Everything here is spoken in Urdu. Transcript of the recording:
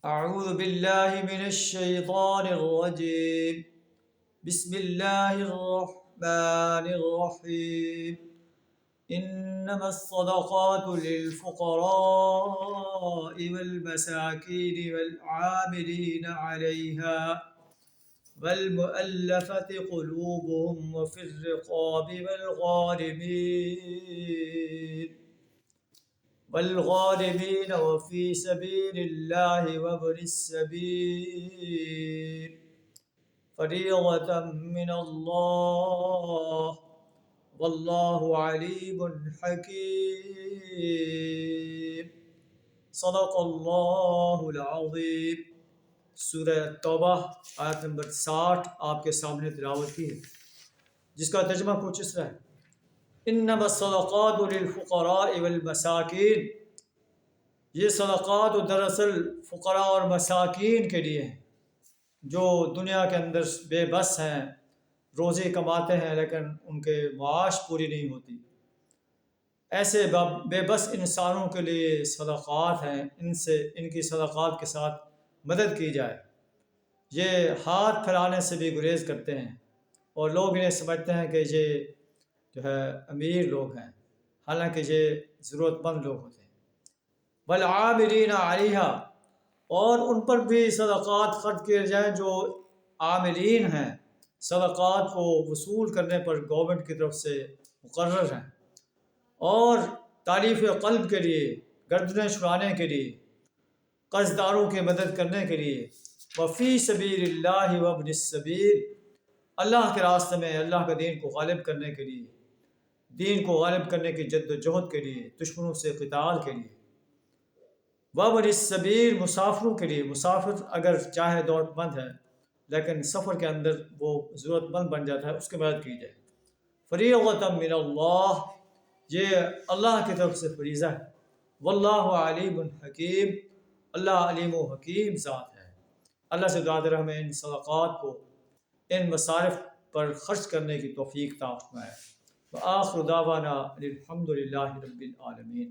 أعوذ بالله من الشيطان الرجيم. بسم الله الرحمن الرحيم. إنما الصدقات للفقراء والمساكين والعاملين عليها والمؤلفة قلوبهم وفي الرقاب والغارمين وفي سبيل الله وابن السبيل فريضة من الله والله عليم حكيم. صدق اللہ العظیم. سورہ توبہ آیت نمبر 60 آپ کے سامنے تلاوت کی ہے، جس کا ترجمہ کچھ اس طرح ہے: انما الصدقات للفقراء والمساکین. یہ صدقات دراصل فقراء اور مساکین کے لیے ہیں جو دنیا کے اندر بے بس ہیں، روزی کماتے ہیں لیکن ان کے معاش پوری نہیں ہوتی. ایسے بے بس انسانوں کے لیے صدقات ہیں، ان کی صدقات کے ساتھ مدد کی جائے. یہ ہاتھ پھیلانے سے بھی گریز کرتے ہیں اور لوگ انہیں سمجھتے ہیں کہ یہ جو ہے امیر لوگ ہیں، حالانکہ یہ ضرورت مند لوگ ہوتے ہیں. والعاملین علیہا، اور ان پر بھی صدقات خرچ کیے جائیں جو عاملین ہیں، صدقات کو وصول کرنے پر گورنمنٹ کی طرف سے مقرر ہیں، اور تعلیف قلب کے لیے، گردنیں چھڑانے کے لیے، قرض داروں کی مدد کرنے کے لیے، وفی سبیل اللہ وابن السبیل، اللہ کے راستے میں اللہ کے دین کو غالب کرنے کے لیے، دین کو غالب کرنے کی جد و جہد کے لیے، دشمنوں سے قتال کے لیے، وابن السبیل، مسافروں کے لیے. مسافر اگر چاہے دولت مند ہے لیکن سفر کے اندر وہ ضرورت مند بن جاتا ہے، اس کی مدد کی جائے. فریضۃ من اللہ، یہ اللہ کی طرف سے فریضہ ہے. واللہ علیم حکیم، اللہ علیم و حکیم ذات ہے. اللہ سے دعا ہے ہمیں ان صدقات کو ان مصارف پر خرچ کرنے کی توفیق عطا فرمائے. وآخر دعوانا الحمد للہ رب العالمین.